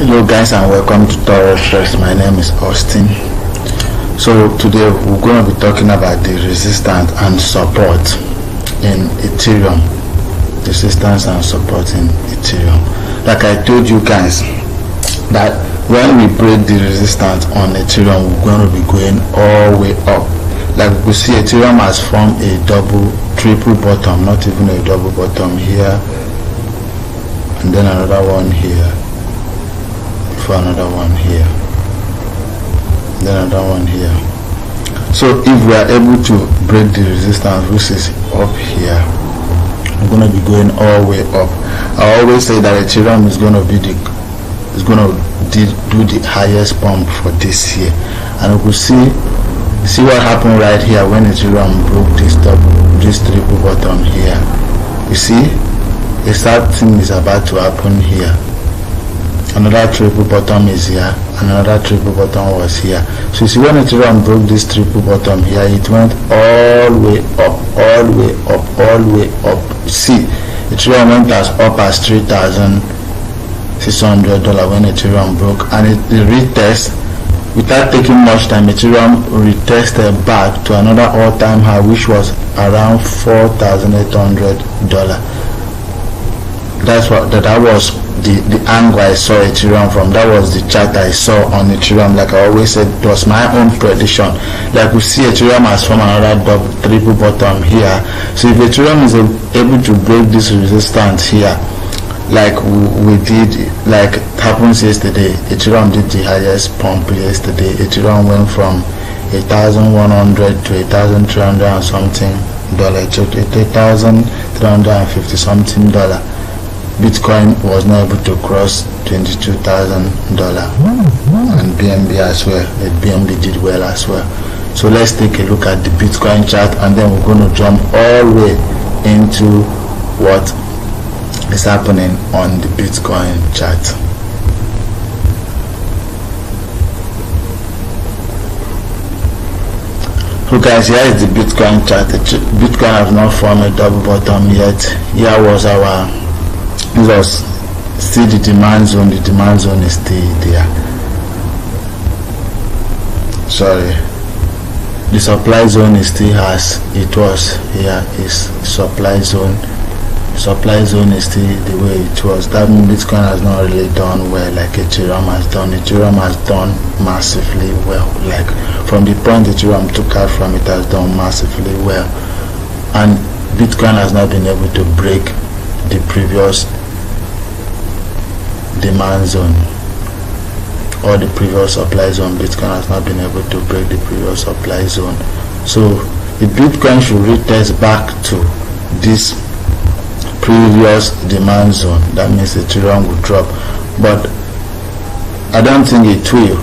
Hello guys, and welcome to TUPAN. My name is Austin. So today we're going to be talking about the resistance and support in Ethereum. Resistance and support in Ethereum. Like I told you guys, that when we break the resistance on Ethereum, we're going to be going all the way up. Like we see, Ethereum has formed a triple bottom, not even a double bottom here, and then another one here, for another one here, then another one here. So if we are able to break the resistance, which is up here, we're going to be going all the way up. I always say that Ethereum is going to be do the highest pump for this year, and we will see what happened right here when Ethereum broke this triple bottom here. You see, the sad thing is about to happen here. Another triple bottom is here, another triple bottom was here. So you see, when Ethereum broke this triple bottom here, it went all the way up, all the way up, all the way up. See, Ethereum went as up as $3,600 when Ethereum broke, and it retest without taking much time. Ethereum retested back to another all-time high, which was around $4,800. That was the angle I saw Ethereum from. That was the chart I saw on Ethereum. Like I always said, it was my own prediction. Like we see, Ethereum has formed another triple bottom here. So if Ethereum is able to break this resistance here, like we did, like it happens yesterday, Ethereum did the highest pump yesterday. Ethereum went from 1,100 to 1,300 and something dollar, to 1,350 something dollar. Bitcoin was not able to cross $22,000, and BNB as well. BNB did well as well. So let's take a look at the Bitcoin chart, and then we're going to jump all the way into what is happening on the Bitcoin chart. So guys, here is the Bitcoin chart. Bitcoin has not formed a double bottom yet. Here was our, this was still the demand zone. The demand zone is still there. Sorry, the supply zone is still as it was. Here is supply zone. Supply zone is still the way it was. That means Bitcoin has not really done well like Ethereum has done. Ethereum has done massively well. Like from the point Ethereum took out from, it has done massively well, and Bitcoin has not been able to break the previous demand zone or the previous supply zone. Bitcoin has not been able to break the previous supply zone. So if Bitcoin should retest back to this previous demand zone, that means Ethereum will drop. But I don't think it will.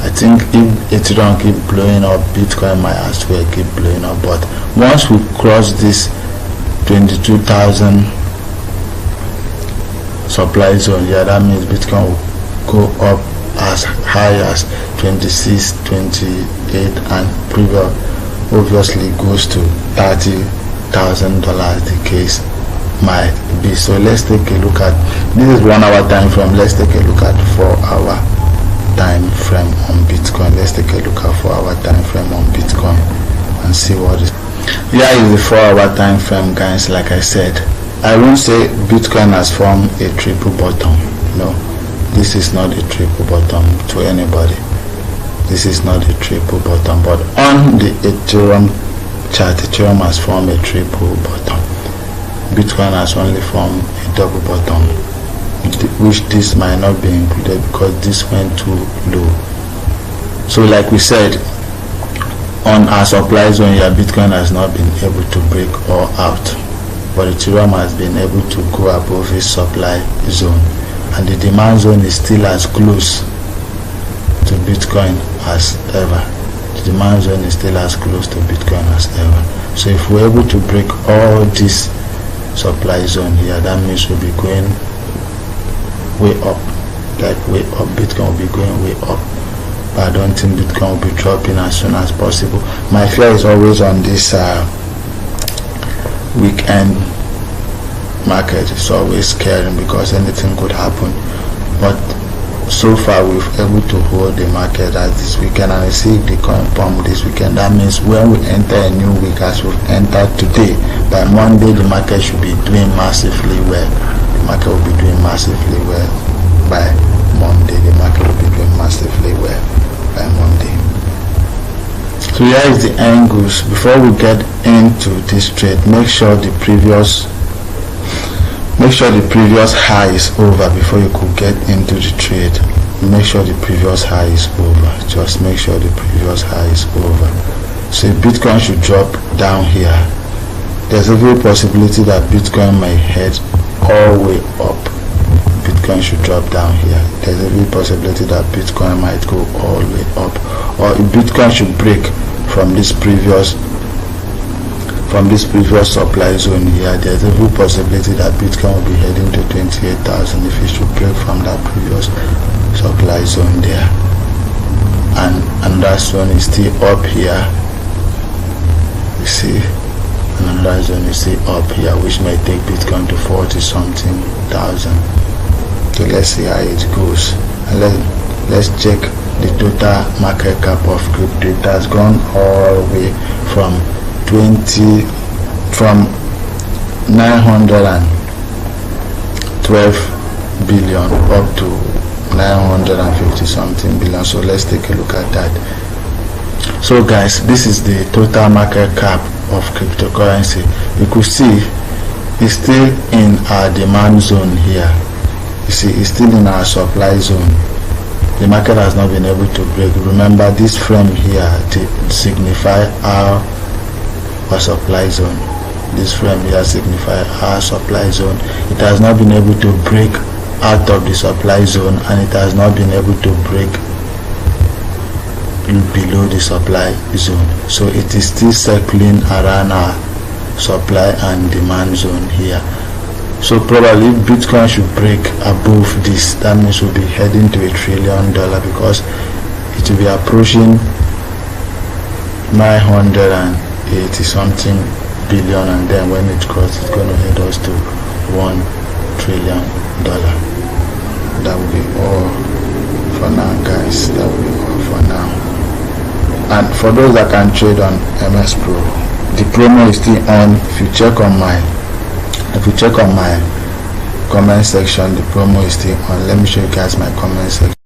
I think if Ethereum keep blowing up, Bitcoin might as well keep blowing up. But once we cross this 22,000 supply zone, yeah, that means Bitcoin will go up as high as 26, 28, and previous obviously goes to $30,000. The case might be. So let's take a look at, this is 1 hour time frame. Let's take a look at 4 hour time frame on Bitcoin. Let's take a look at 4 hour time frame on Bitcoin and see what is. Here is the 4 hour time frame, guys. Like I said, I won't say Bitcoin has formed a triple bottom. No, this is not a triple bottom to anybody. This is not a triple bottom, but on the Ethereum chart, Ethereum has formed a triple bottom. Bitcoin has only formed a double bottom, which this might not be included because this went too low. So like we said, on our supply zone here, Bitcoin has not been able to break all out, but Ethereum has been able to go above its supply zone, and the demand zone is still as close to Bitcoin as ever. The demand zone is still as close to Bitcoin as ever. So if we're able to break all this supply zone here, that means we'll be going way up, like way up. Bitcoin will be going way up, but I don't think Bitcoin will be dropping as soon as possible. My fear is always on this weekend market. It's always scary because anything could happen, but so far we've able to hold the market as this weekend and receive the coin pump this weekend. That means when we enter a new week as we've entered today, by Monday the market should be doing massively well. The market will be doing massively well by Monday. The market will be doing massively well by Monday. So here is the angles. Before we get into this trade, make sure the previous high is over before you could get into the trade. Make sure the previous high is over. Just make sure the previous high is over. So if Bitcoin should drop down here, there's a very possibility that Bitcoin may head all the way up. Bitcoin should drop down here. There's a very possibility that Bitcoin might go all the way up. Or if Bitcoin should break from this previous supply zone here, there's a good possibility that Bitcoin will be heading to 28,000 if it should break from that previous supply zone there. And another zone is still up here, you see, and another zone is still up here, which may take Bitcoin to 40 something thousand. So let's see how it goes, and let's check the total market cap of crypto. It has gone all the way from 912 billion up to 950 something billion. So let's take a look at that. So guys, this is the total market cap of cryptocurrency. You could see it's still in our demand zone here. You see, it's still in our supply zone. The market has not been able to break. Remember, this frame here to signify our supply zone. This frame here signifies our supply zone. It has not been able to break out of the supply zone, and it has not been able to break below the supply zone. So it is still circling around our supply and demand zone here. So probably if Bitcoin should break above this, that means we'll be heading to $1 trillion, because it will be approaching 980 something billion, and then when it crosses, it's going to head us to $1 trillion. That will be all for now, guys. That will be all for now. And for those that can trade on MS Pro, the promo is still on. If you check on my comment section, the promo is still on. Let me show you guys my comment section.